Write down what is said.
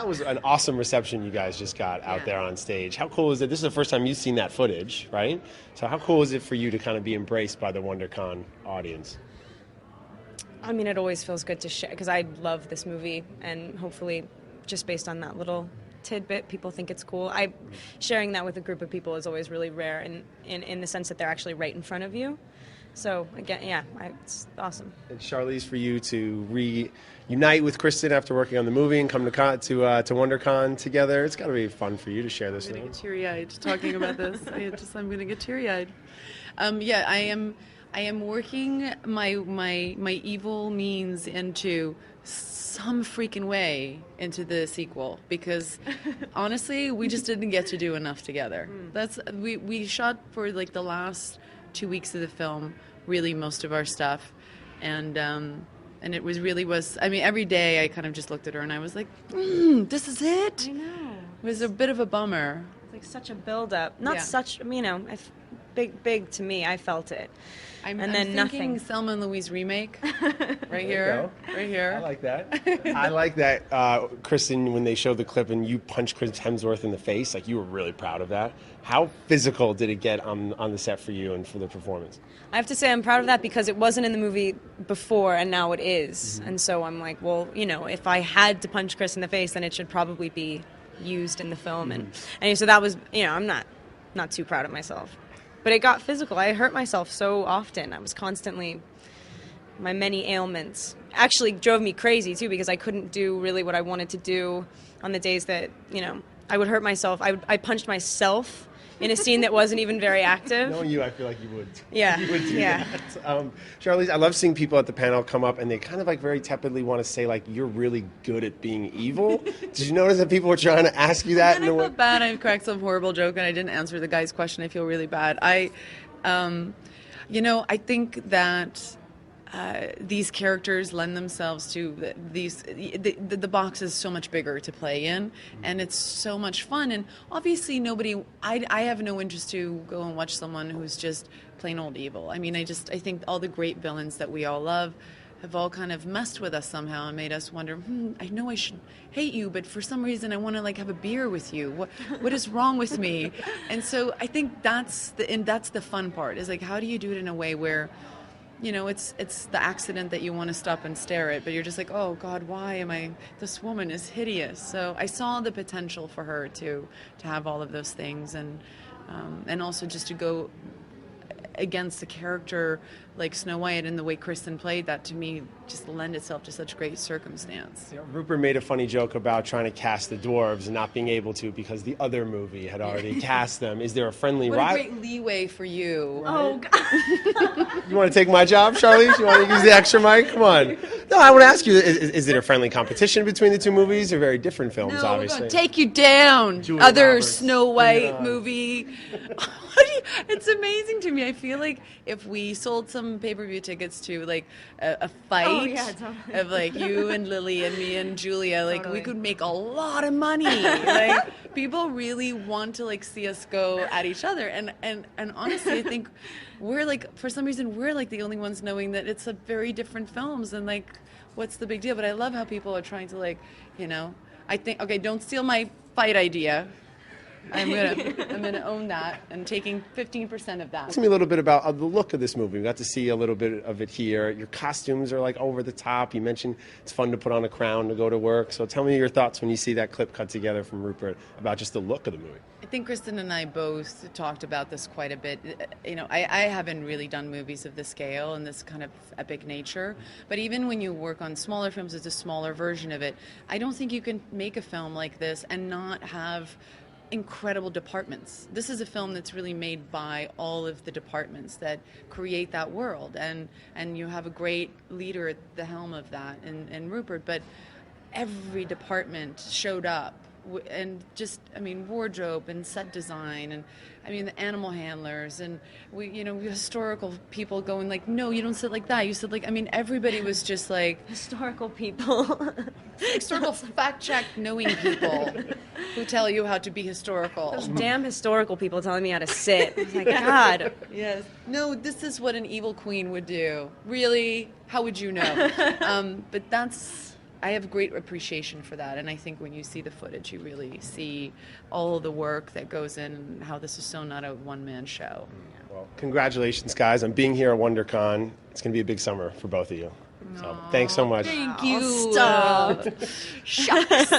was an awesome reception you guys just got out there on stage. How cool is it? This is the first time you've seen that footage, right? So how cool is it for you to kind of be embraced by the WonderCon audience? I mean, it always feels good to share, because I love this movie, and hopefully just based on that little tidbit, people think it's cool. Sharing that with a group of people is always really rare in the sense that they're actually right in front of you. So again, it's awesome. And Charlize, for you to reunite with Kристен after working on the movie and come to WonderCon together, it's got to be fun for you to share this. I'm going to get teary-eyed talking about this. I'm going to get teary-eyed. I am working my evil means into some freaking way into the sequel, because honestly, we just didn't get to do enough together. We shot for like the last 2 weeks of the film, really most of our stuff, and it was. I mean, every day I kind of just looked at her and I was like, "This is it." I know. It was a bit of a bummer. It's like such a build-up. Not such, big to me. I felt it. I'm thinking nothing. Selma and Louise remake, right here. I like that. I like that, Kристen, when they showed the clip and you punched Chris Hemsworth in the face, like you were really proud of that. How physical did it get on the set for you and for the performance? I have to say I'm proud of that, because it wasn't in the movie before and now it is. And so I'm like, well, if I had to punch Chris in the face, then it should probably be used in the film. And so that was, I'm not too proud of myself. But it got physical. I hurt myself so often. I was constantly, my many ailments actually drove me crazy too, because I couldn't do really what I wanted to do on the days that, I would hurt myself. I punched myself in a scene that wasn't even very active. Knowing you, I feel like you would. Yeah. You would do that. Charlize, I love seeing people at the panel come up and they kind of like very tepidly want to say like, you're really good at being evil. Did you notice that people were trying to ask you that? And I felt bad. I cracked some horrible joke and I didn't answer the guy's question. I feel really bad. I think that these characters lend themselves to the box is so much bigger to play in, and it's so much fun. And obviously I have no interest to go and watch someone who's just plain old evil. I mean, I think all the great villains that we all love have all kind of messed with us somehow and made us wonder, I know I should hate you, but for some reason I want to like have a beer with you. What is wrong with me? And so I think that's the fun part, is like, how do you do it in a way where it's the accident that you want to stop and stare at, but you're just like, oh God, this woman is hideous. So I saw the potential for her to have all of those things, and also just to go against a character like Snow White, and the way Kристen played that, to me, just lend itself to such great circumstance. Yeah, Rupert made a funny joke about trying to cast the dwarves and not being able to because the other movie had already cast them. Is there a friendly What a great leeway for you. Right? Oh, God. You want to take my job, Charlize? You want to use the extra mic? Come on. No, I want to ask you, is it a friendly competition between the two movies? They're very different films, obviously. We're going to take you down. Julia Other Roberts. Snow White movie. It's amazing to me. I feel like if we sold some pay-per-view tickets to like a fight of like you and Lily and me and Julia, like we could make a lot of money. Like people really want to like see us go at each other, and honestly, I think we're like, for some reason, we're like the only ones knowing that it's a very different films, and like, what's the big deal? But I love how people are trying to like, I think, okay, don't steal my fight idea. I'm gonna own that, and taking 15% of that. Tell me a little bit about the look of this movie. We got to see a little bit of it here. Your costumes are like over the top. You mentioned it's fun to put on a crown to go to work. So tell me your thoughts when you see that clip cut together from Rupert about just the look of the movie. I think Kристen and I both talked about this quite a bit. I haven't really done movies of this scale and this kind of epic nature. But even when you work on smaller films, it's a smaller version of it. I don't think you can make a film like this and not have incredible departments. This is a film that's really made by all of the departments that create that world, and you have a great leader at the helm of that in Rupert, but every department showed up, and just, wardrobe and set design, and the animal handlers, and we historical people going like, no, you don't sit like that, you sit like, everybody was just like historical people. Historical fact-check knowing people who tell you how to be historical. Those damn historical people telling me how to sit. I was like, God. Yes. No, this is what an evil queen would do. Really? How would you know? But that's I have great appreciation for that, and I think when you see the footage, you really see all the work that goes in and how this is so not a one-man show. Well, congratulations, guys, on being here at WonderCon. It's going to be a big summer for both of you. So thanks so much. Thank you. Stop. Shucks.